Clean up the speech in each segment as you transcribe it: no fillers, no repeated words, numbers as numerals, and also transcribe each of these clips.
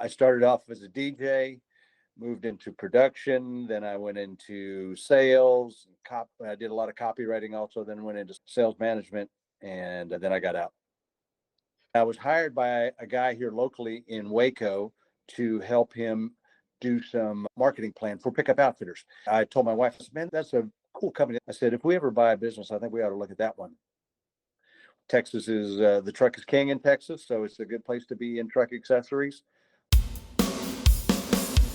I started off as a DJ, moved into production, then I went into sales. I did a lot of copywriting also, then went into sales management, and then I got out. I was hired by a guy here locally in Waco to help him do some marketing plan for pickup outfitters. I told my wife, I said, man, that's a cool company. I said, if we ever buy a business, I think we ought to look at that one. Texas is, the truck is king in Texas, so it's a good place to be in truck accessories.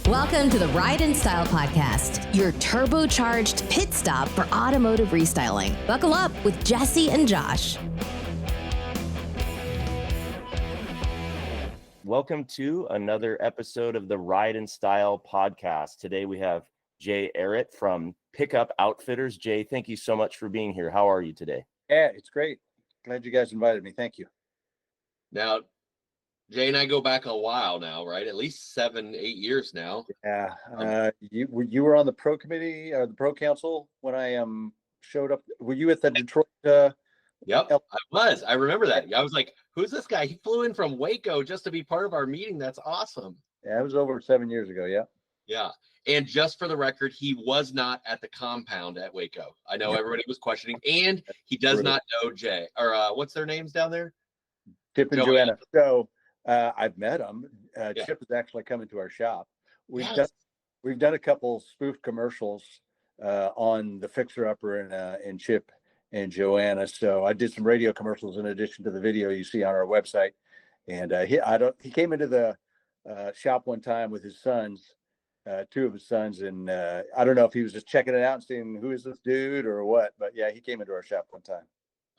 Welcome to the Ride and Style Podcast, your turbocharged pit stop for automotive restyling. Buckle up with Jesse and Josh. Welcome to another episode of the Ride and Style Podcast. Today we have Jay Ehret from Pickup Outfitters. Jay, thank you so much for being here. How are you today? Yeah, it's great. Glad you guys invited me. Thank you. Now, Jay and I go back a while now, right? At least 7-8 years now. Yeah. You were on the pro committee or the pro council when I showed up. Were you at the Detroit? Yep, I was. I remember that. I was like, who's this guy? He flew in from Waco just to be part of our meeting. That's awesome. Yeah, it was over 7 years ago. Yeah. Yeah. And just for the record, he was not at the compound at Waco. I know everybody was questioning, and he does not know Jay or what's their names down there? Chip and Joanna. So I've met them. Chip is actually coming to our shop. We've done a couple spoof commercials on the Fixer Upper and Chip and Joanna. So I did some radio commercials in addition to the video you see on our website. And he came into the shop one time with his sons. Two of his sons, and I don't know if he was just checking it out and seeing who is this dude or what, but yeah, he came into our shop one time.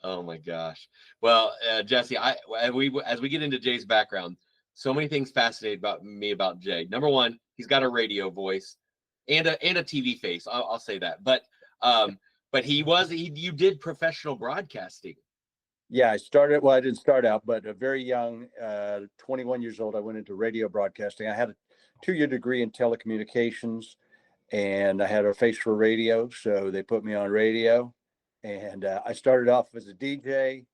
Oh my gosh. Well, Jesse, as we get into Jay's background, so many things fascinate me about Jay. Number one, he's got a radio voice and a TV face. I'll say that, but you did professional broadcasting. Yeah, I didn't start out, but very young, 21 years old, I went into radio broadcasting. I had a 2-year degree in telecommunications, and I had a face for radio, so they put me on radio. And I started off as a DJ,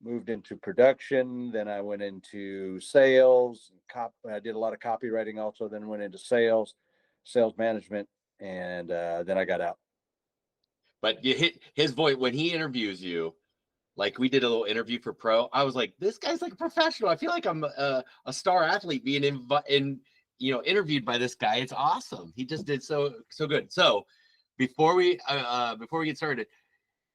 moved into production, then I went into sales. I did a lot of copywriting also, then went into sales management, and then I got out. But you hit his voice when he interviews you. Like we did a little interview for Pro. I was like, this guy's like a professional. I feel like I'm a star athlete being interviewed by this guy. It's awesome. He just did so good. So before we get started,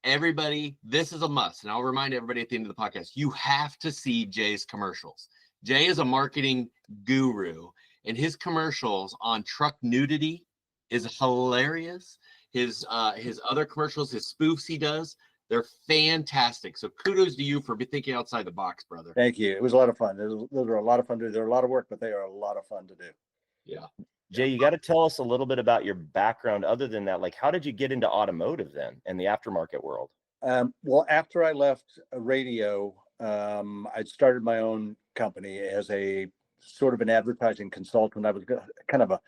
everybody, this is a must. And I'll remind everybody at the end of the podcast, you have to see Jay's commercials. Jay is a marketing guru, and his commercials on truck nudity is hilarious. His other commercials, his spoofs he does, they're fantastic. So kudos to you for thinking outside the box, brother. Thank you. It was a lot of fun. Those are a lot of fun to do. They're a lot of work, but they are a lot of fun to do. Yeah. Jay, you got to tell us a little bit about your background. Other than that, like, how did you get into automotive then and the aftermarket world? Well, after I left radio, I started my own company as a sort of an advertising consultant. I was kind of a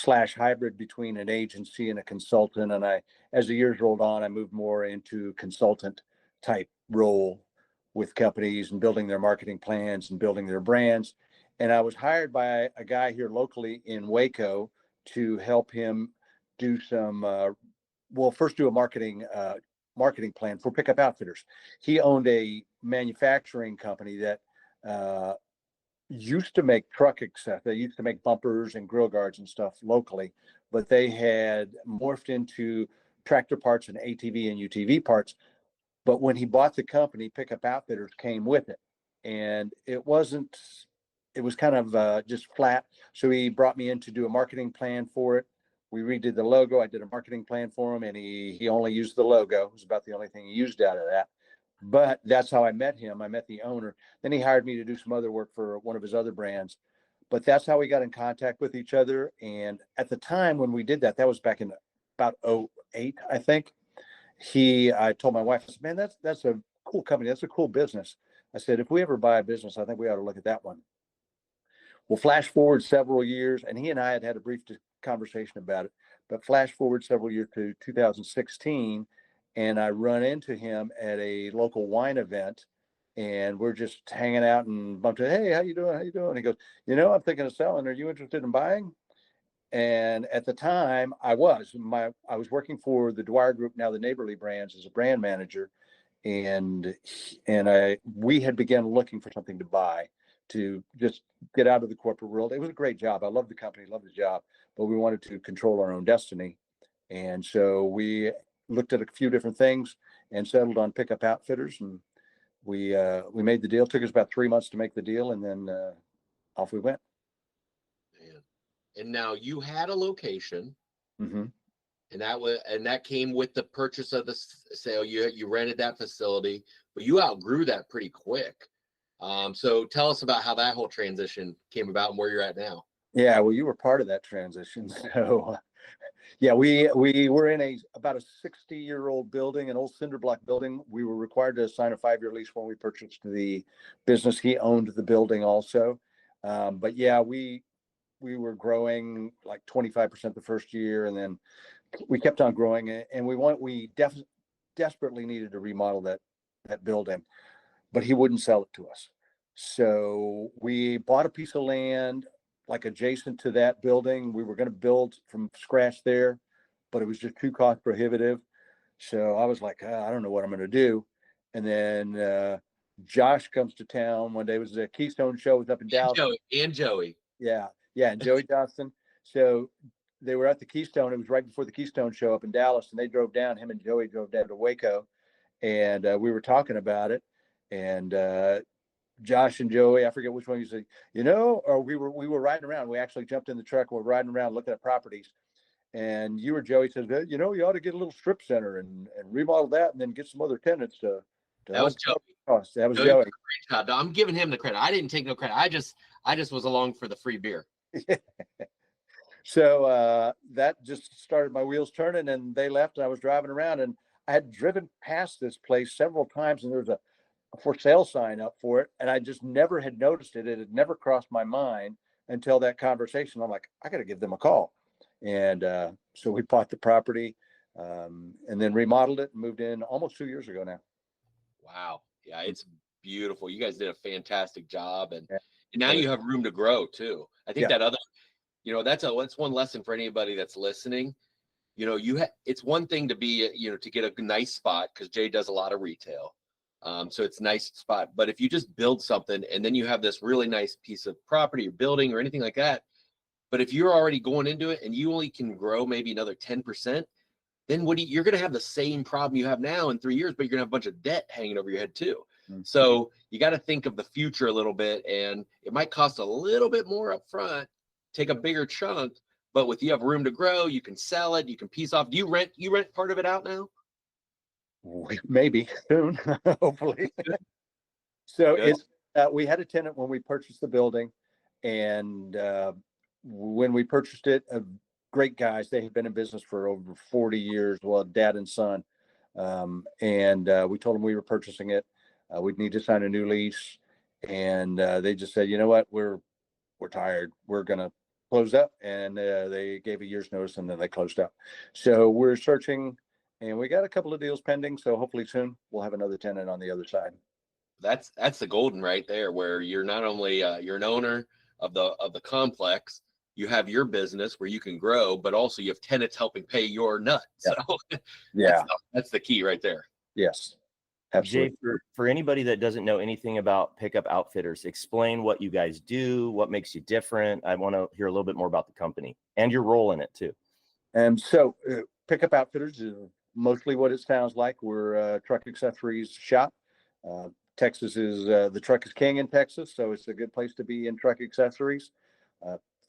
/ hybrid between an agency and a consultant. And as the years rolled on, I moved more into consultant type role with companies and building their marketing plans and building their brands. And I was hired by a guy here locally in Waco to help him do some, first do a marketing plan for pickup outfitters. He owned a manufacturing company that used to make truck accessories. They used to make bumpers and grill guards and stuff locally, but they had morphed into tractor parts and ATV and UTV parts. But when he bought the company, Pickup Outfitters came with it, and it was kind of just flat. So he brought me in to do a marketing plan for it. We redid the logo. I did a marketing plan for him, and he only used the logo. It was about the only thing he used out of that. But that's how I met him. I met the owner. Then he hired me to do some other work for one of his other brands. But that's how we got in contact with each other. And at the time when we did that, that was back in about 2008, I think. I told my wife, I said, man, that's a cool company. That's a cool business. I said, if we ever buy a business, I think we ought to look at that one. Well, flash forward several years, and he and I had a brief conversation about it. But flash forward several years to 2016, and I run into him at a local wine event, and we're just hanging out and bumped into, hey, how you doing? How you doing? He goes, you know, I'm thinking of selling. Are you interested in buying? And at the time I was working for the Dwyer Group, now the Neighborly Brands, as a brand manager. And we had begun looking for something to buy to just get out of the corporate world. It was a great job. I loved the company, loved the job, but we wanted to control our own destiny. And so we looked at a few different things and settled on Pickup Outfitters, and we made the deal. It took us about 3 months to make the deal, and then off we went. Man. And now you had a location, Mm-hmm. and that came with the purchase of the sale. You rented that facility, but you outgrew that pretty quick. So tell us about how that whole transition came about and where you're at now. Yeah, well, you were part of that transition. So yeah, we were in about a 60-year-old building, an old cinder block building. We were required to sign a 5-year lease when we purchased the business. He owned the building also. But yeah, we were growing like 25% the first year, and then we kept on growing, and we desperately needed to remodel that building, but he wouldn't sell it to us. So we bought a piece of land like adjacent to that building. We were going to build from scratch there, but it was just too cost prohibitive. So I was like, I don't know what I'm going to do. And then Josh comes to town one day. It was a Keystone show. It was up in Dallas. Joey. Yeah, and Joey Johnston. So they were at the Keystone. It was right before the Keystone show up in Dallas, and they drove down. Him and Joey drove down to Waco, and we were talking about it. And Josh and Joey, I forget which one you said, or we were riding around. We actually jumped in the truck. We're riding around looking at properties. And you or Joey says, you ought to get a little strip center and remodel that, and then get some other tenants to that was Joey. Cost. That was Joey. I'm giving him the credit. I didn't take no credit. I just was along for the free beer. So that just started my wheels turning, and they left, and I was driving around, and I had driven past this place several times, and there was a for sale sign up for it, and I just never had noticed it. It had never crossed my mind until that conversation. I'm like, I got to give them a call. And so we bought the property, and then remodeled it and moved in almost 2 years ago now. Wow. Yeah, it's beautiful. You guys did a fantastic job, and Yeah. now you have room to grow too. I think Yeah. that other, that's one lesson for anybody that's listening. It's one thing to be, to get a nice spot, because Jay does a lot of retail. So it's a nice spot. But if you just build something and then you have this really nice piece of property or building or anything like that, but if you're already going into it and you only can grow maybe another 10%, then you're going to have the same problem you have now in 3 years, but you're going to have a bunch of debt hanging over your head too. Mm-hmm. So you got to think of the future a little bit, and it might cost a little bit more up front, take a bigger chunk, but you have room to grow, you can sell it, you can piece off. Do you rent part of it out now? Maybe soon, hopefully. So it's we had a tenant when we purchased the building, and when we purchased it, great guys. They had been in business for over 40 years. Well, dad and son, and we told them we were purchasing it. We'd need to sign a new lease, and they just said, you know what, we're tired. We're gonna close up, and they gave a year's notice, and then they closed up. So we're searching. And we got a couple of deals pending, so hopefully soon we'll have another tenant on the other side. That's the golden right there, where you're not only you're an owner of the complex, you have your business where you can grow, but also you have tenants helping pay your nut. Yeah. So yeah, that's the key right there. Yes, absolutely. Jay, for anybody that doesn't know anything about Pickup Outfitters, explain what you guys do, what makes you different. I want to hear a little bit more about the company and your role in it too. And so Pickup Outfitters is mostly what it sounds like. We're a truck accessories shop. Texas is the truck is king in Texas, so it's a good place to be in truck accessories.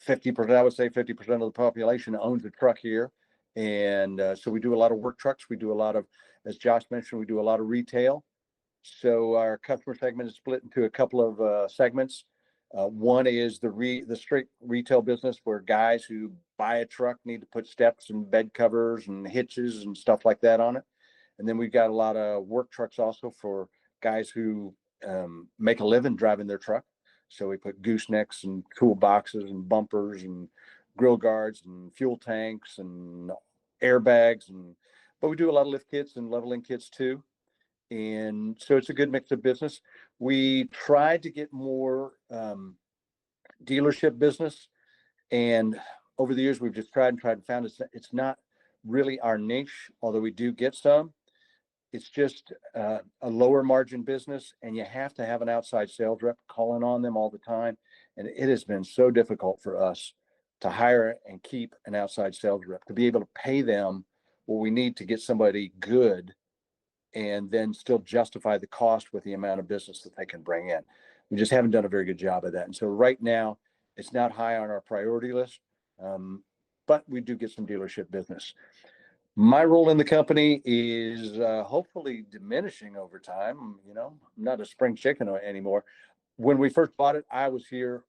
50%, I would say 50% of the population owns a truck here. And so we do a lot of work trucks. We do a lot of, as Josh mentioned, we do a lot of retail. So our customer segment is split into a couple of segments. One is the straight retail business, where guys who buy a truck need to put steps and bed covers and hitches and stuff like that on it. And then we've got a lot of work trucks also for guys who make a living driving their truck. So we put goosenecks and toolboxes and bumpers and grill guards and fuel tanks and airbags, but we do a lot of lift kits and leveling kits too. And so it's a good mix of business. We tried to get more dealership business, and over the years we've just tried and found it's not really our niche, although we do get some. It's just a lower margin business, and you have to have an outside sales rep calling on them all the time. And it has been so difficult for us to hire and keep an outside sales rep, to be able to pay them what we need to get somebody good and then still justify the cost with the amount of business that they can bring in. We just haven't done a very good job of that. And so right now, it's not high on our priority list, but we do get some dealership business. My role in the company is hopefully diminishing over time. You know, I'm not a spring chicken anymore. When we first bought it, I was here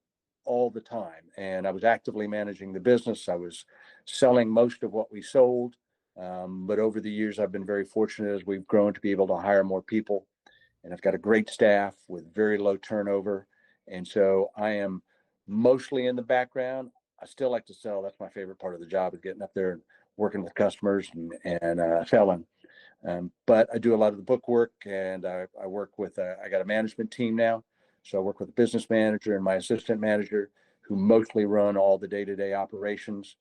all the time, and I was actively managing the business. I was selling most of what we sold. But over the years, I've been very fortunate as we've grown to be able to hire more people. And I've got a great staff with very low turnover. And so I am mostly in the background. I still like to sell. That's my favorite part of the job, is getting up there and working with customers and selling. But I do a lot of the book work, and I work with, I got a management team now. So I work with a business manager and my assistant manager, who mostly run all the day-to-day operations.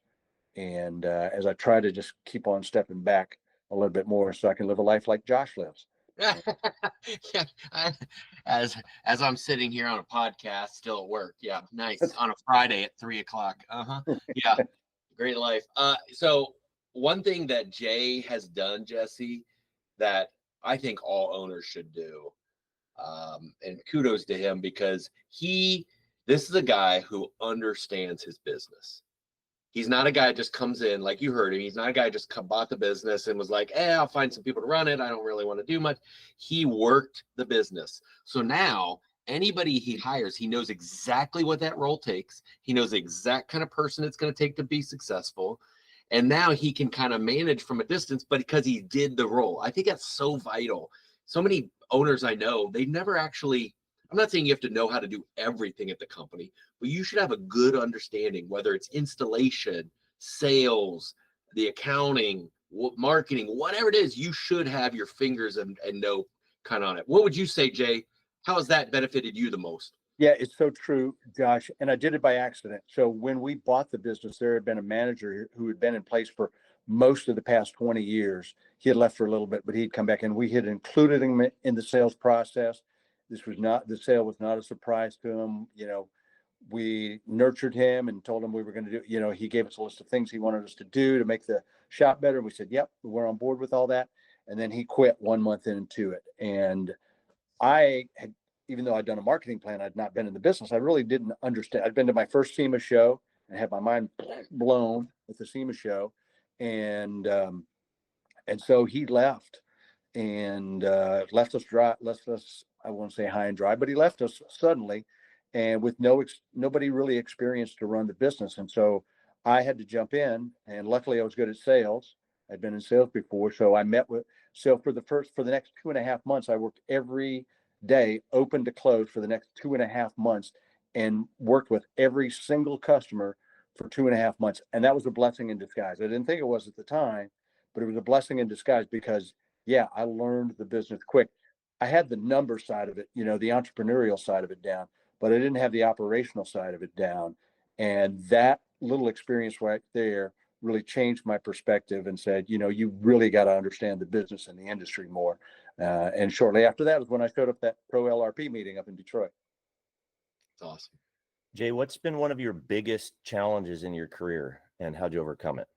And as I try to just keep on stepping back a little bit more so I can live a life like Josh lives. Yeah, as I'm sitting here on a podcast still at work. Yeah, nice. On a Friday at 3:00. Yeah, great life. So one thing that Jay has done, Jesse, that I think all owners should do, and kudos to him, because this is a guy who understands his business. He's not a guy that just comes in, like you heard him. He's not a guy who just bought the business and was like, I'll find some people to run it. I don't really want to do much. He worked the business. So now anybody he hires, he knows exactly what that role takes. He knows the exact kind of person it's going to take to be successful. And now he can kind of manage from a distance, but because he did the role. I think that's so vital. So many owners I know, they never actually, I'm not saying you have to know how to do everything at the company, but you should have a good understanding, whether it's installation, sales, the accounting, marketing, whatever it is, you should have your fingers and know kind of on it. What would you say, Jay? How has that benefited you the most? Yeah, it's so true, Josh. And I did it by accident. So when we bought the business, there had been a manager who had been in place for most of the past 20 years. He had left for a little bit, but he'd come back, and we had included him in the sales process. The sale was not a surprise to him. You know, we nurtured him and told him we were going to do, you know, he gave us a list of things he wanted us to do to make the shop better. And we said, yep, we're on board with all that. And then he quit 1 month into it. And I had, even though I'd done a marketing plan, I'd not been in the business. I really didn't understand. I'd been to my first SEMA show and had my mind blown with the SEMA show. And so he left and left us, I won't say high and dry, but he left us suddenly and with nobody really experienced to run the business. And so I had to jump in, and luckily I was good at sales. I'd been in sales before. So I met with, so for the next 2.5 months, I worked every day, open to close, for the next 2.5 months, and worked with every single customer for 2.5 months. And that was a blessing in disguise. I didn't think it was at the time, but it was a blessing in disguise because, yeah, I learned the business quick. I had the number side of it, you know, the entrepreneurial side of it down, but I didn't have the operational side of it down. And that little experience right there really changed my perspective and said, you know, you really got to understand the business and the industry more. And shortly after that was when I showed up at that Pro LRP meeting up in Detroit. It's awesome. Jay, what's been one of your biggest challenges in your career, and how'd you overcome it?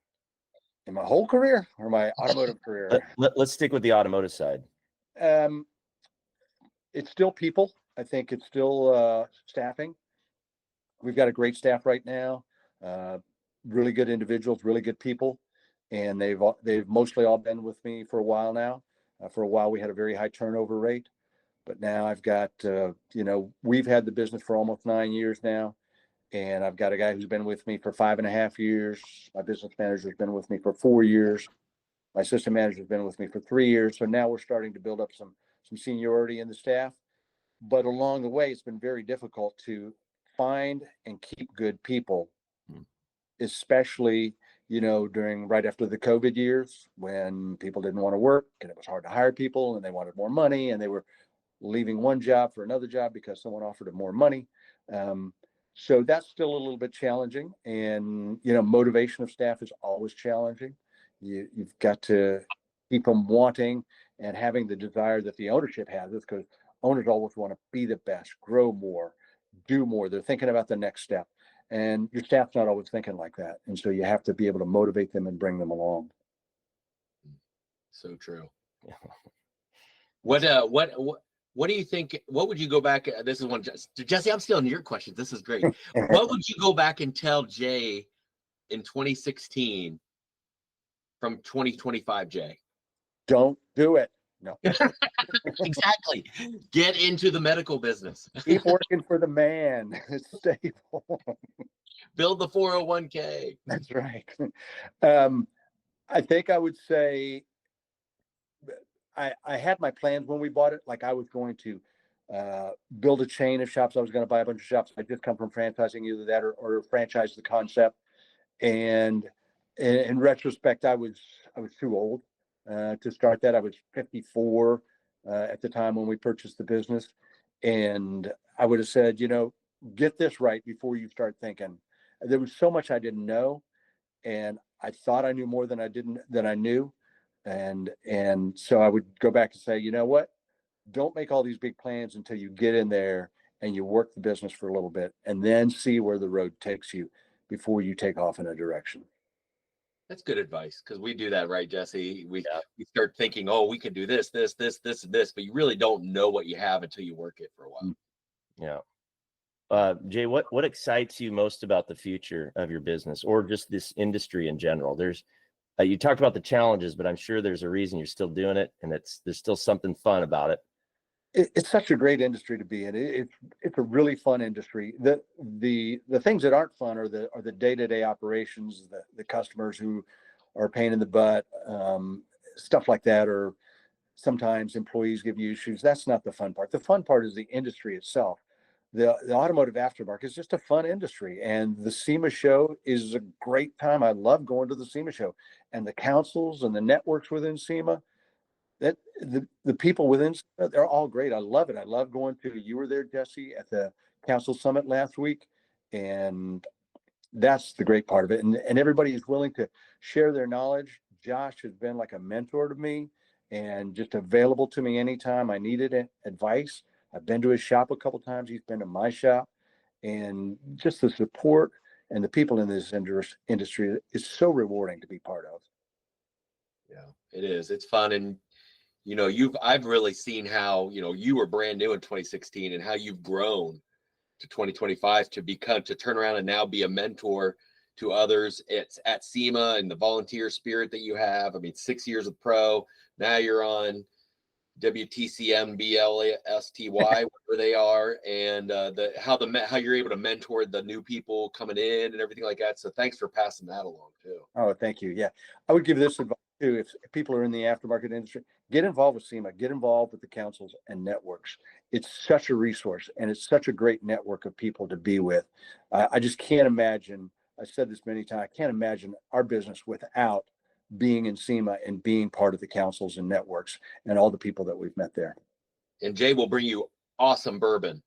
In my whole career or my automotive career? Let's stick with the automotive side. It's still people. I think it's still staffing. We've got a great staff right now, really good individuals, really good people, and they've mostly all been with me for a while now. For a while, we had a very high turnover rate, but now I've got, you know, we've had the business for almost 9 years now, and I've got a guy who's been with me for 5.5 years. My business manager has been with me for 4 years. My assistant manager has been with me for 3 years. So now we're starting to build up some seniority in the staff. But along the way, it's been very difficult to find and keep good people, especially, you know, right after the COVID years when people didn't want to work and it was hard to hire people and they wanted more money and they were leaving one job for another job because someone offered him more money. So that's still a little bit challenging. And, motivation of staff is always challenging. You've got to keep them wanting and having the desire that the ownership has, because owners always want to be the best, grow more, do more. They're thinking about the next step. And your staff's not always thinking like that. And so you have to be able to motivate them and bring them along. So true. What do you think? What would you go back? This is one, Jesse. I'm still in your questions. This is great. What would you go back and tell Jay in 2016 from 2025, Jay? Don't do it. No. Exactly. Get into the medical business. Keep working for the man. It's stable. Build the 401k. That's right. I think I would say I had my plans when we bought it. Like I was going to build a chain of shops. I was going to buy a bunch of shops. I just come from franchising, either that or franchise the concept. And in retrospect, I was too old to start that. I was 54 at the time when we purchased the business. And I would have said, get this right before you start thinking. There was so much I didn't know. And I thought I knew more than I knew. And so I would go back and say, you know what? Don't make all these big plans until you get in there and you work the business for a little bit, and then see where the road takes you before you take off in a direction. That's good advice, because we do that, right, Jesse? We start thinking, oh, we can do this, and this, but you really don't know what you have until you work it for a while. Yeah. Jay, what excites you most about the future of your business, or just this industry in general? There's you talked about the challenges, but I'm sure there's a reason you're still doing it, and there's still something fun about it. It's such a great industry to be in. It's a really fun industry. The things that aren't fun are the day-to-day operations, the customers who are a pain in the butt, stuff like that, or sometimes employees give you issues. That's not the fun part. The fun part is the industry itself. The automotive aftermarket is just a fun industry, and the SEMA show is a great time. I love going to the SEMA show, and the councils and the networks within SEMA. That the people within, they're all great. I love it. I love going to. You were there, Jesse, at the council summit last week, and that's the great part of it. And everybody is willing to share their knowledge. Josh has been like a mentor to me, and just available to me anytime I needed advice. I've been to his shop a couple times. He's been to my shop, and just the support and the people in this industry is so rewarding to be part of. Yeah, it is. It's fun. And, I've really seen how, you were brand new in 2016 and how you've grown to 2025 to turn around and now be a mentor to others. It's at SEMA and the volunteer spirit that you have. I mean, 6 years of pro. Now you're on WTCM, BLSTY, whatever they are, and how you're able to mentor the new people coming in and everything like that. So thanks for passing that along too. Oh, thank you. Yeah, I would give this advice too. If people are in the aftermarket industry, get involved with SEMA, get involved with the councils and networks. It's such a resource, and it's such a great network of people to be with. I just can't imagine. I said this many times. I can't imagine our business without being in SEMA and being part of the councils and networks and all the people that we've met there. And Jay will bring you awesome bourbon.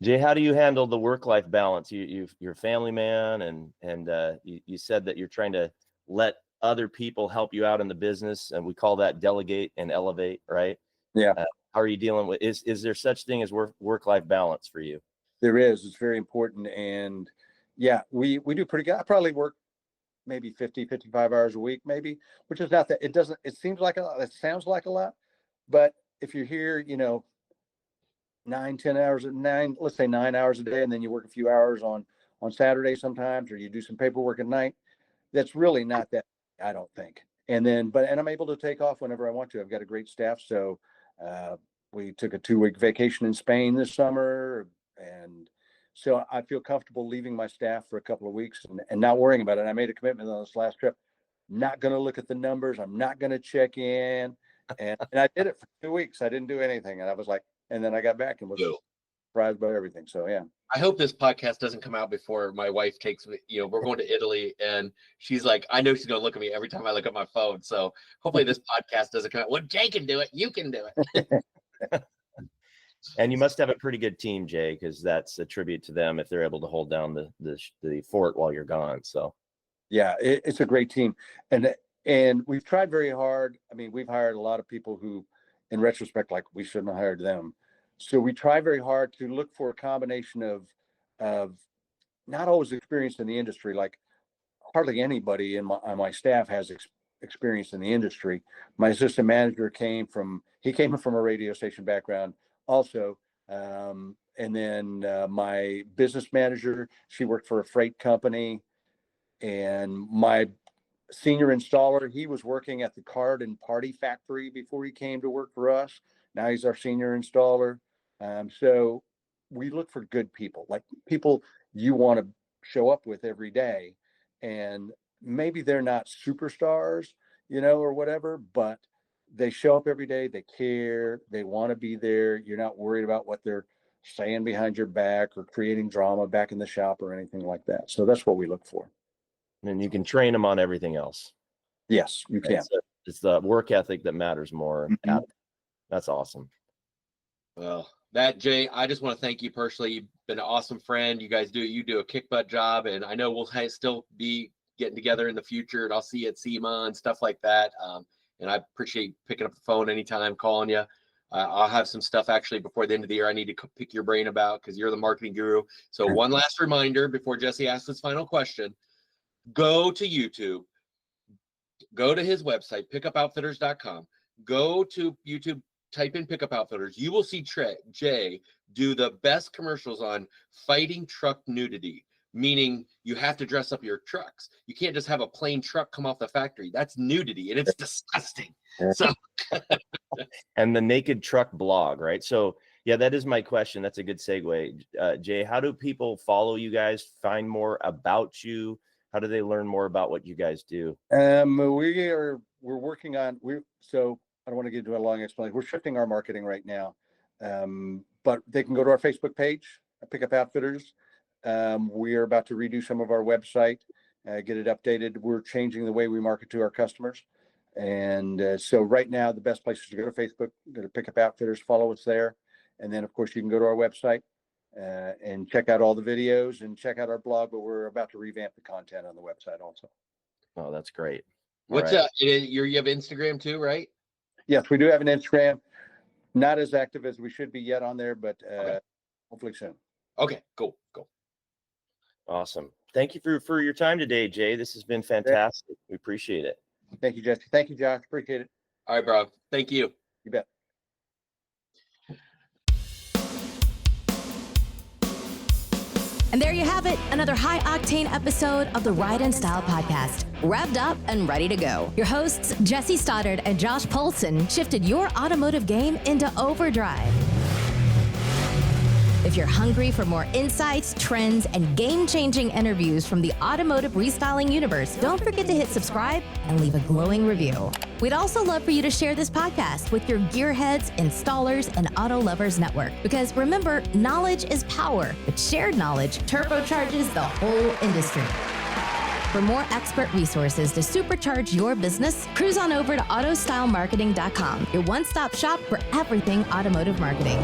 Jay, how do you handle the work-life balance? You're a family man, and you said that you're trying to let other people help you out in the business, and we call that delegate and elevate, right? Yeah. How are you dealing with? Is there such thing as work-life balance for you? There is. It's very important, and yeah, we do pretty good. I probably work maybe 50, 55 hours a week, maybe, which is not that. It seems like a lot. It sounds like a lot, but if you're here, 10 hours at let's say 9 hours a day, and then you work a few hours on Saturday sometimes, or you do some paperwork at night, that's really not that, I don't think. And I'm able to take off whenever I want to. I've got a great staff. So we took a 2-week vacation in Spain this summer, and so I feel comfortable leaving my staff for a couple of weeks and not worrying about it. I made a commitment on this last trip, not going to look at the numbers. I'm not going to check in. And I did it for 2 weeks. I didn't do anything. And I was like, and then I got back and was surprised by everything. So, yeah. I hope this podcast doesn't come out before my wife takes me. We're going to Italy, and she's like, I know she's going to look at me every time I look at my phone. So hopefully this podcast doesn't come out. Well, Jay can do it. You can do it. And you must have a pretty good team, Jay, because that's a tribute to them if they're able to hold down the fort while you're gone. So, yeah, it's a great team, and we've tried very hard. I mean, we've hired a lot of people who, in retrospect, like we shouldn't have hired them. So we try very hard to look for a combination of not always experienced in the industry. Like hardly anybody on my staff has experience in the industry. My assistant manager came from a radio station background also. And then my business manager, she worked for a freight company. And my senior installer, he was working at the card and party factory before he came to work for us. Now he's our senior installer. So we look for good people, like people you want to show up with every day. And maybe they're not superstars, or whatever, but they show up every day. They care. They want to be there. You're not worried about what they're saying behind your back or creating drama back in the shop or anything like that. So that's what we look for. And you can train them on everything else. Yes, you can. It's the work ethic that matters more. Mm-hmm. That's awesome. Well, Jay, I just want to thank you personally. You've been an awesome friend. You guys do a kick butt job, and I know we'll still be getting together in the future, and I'll see you at SEMA and stuff like that. And I appreciate picking up the phone anytime, calling you. I'll have some stuff actually before the end of the year I need to pick your brain about, because you're the marketing guru. So one last reminder before Jesse asks his final question: go to YouTube, go to his website, pickupoutfitters.com. Go to YouTube, type in Pickup Outfitters. You will see Jay do the best commercials on fighting truck nudity, meaning you have to dress up your trucks. You can't just have a plain truck come off the factory. That's nudity, and it's disgusting. So, and the Naked Truck blog, right? So, yeah, that is my question. That's a good segue. Jay, how do people follow you guys, find more about you? How do they learn more about what you guys do? We're working on, so I don't want to get into a long explanation. We're shifting our marketing right now. But they can go to our Facebook page, Pickup Outfitters. We're about to redo some of our website, get it updated. We're changing the way we market to our customers. And so right now, the best place is to go to Facebook, go to Pickup Outfitters, follow us there. And then, of course, you can go to our website and check out all the videos and check out our blog. But we're about to revamp the content on the website also. Oh, that's great. What's up? You have Instagram too, right? Yes, we do have an Instagram. Not as active as we should be yet on there, but hopefully soon. Okay, cool. Awesome. Thank you for your time today, Jay. This has been fantastic. We appreciate it. Thank you, Jesse. Thank you, Josh. Appreciate it. All right, bro. Thank you. You bet. And there you have it, another high-octane episode of the Ride and Style podcast, revved up and ready to go. Your hosts, Jesse Stoddard and Josh Poulson, shifted your automotive game into overdrive. If you're hungry for more insights, trends, and game-changing interviews from the automotive restyling universe, don't forget to hit subscribe and leave a glowing review. We'd also love for you to share this podcast with your gearheads, installers, and auto lovers network. Because remember, knowledge is power, but shared knowledge turbocharges the whole industry. For more expert resources to supercharge your business, cruise on over to AutoStyleMarketing.com, your one-stop shop for everything automotive marketing.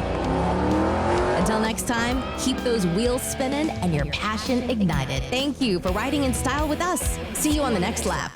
Until next time, keep those wheels spinning and your passion ignited. Thank you for riding in style with us. See you on the next lap.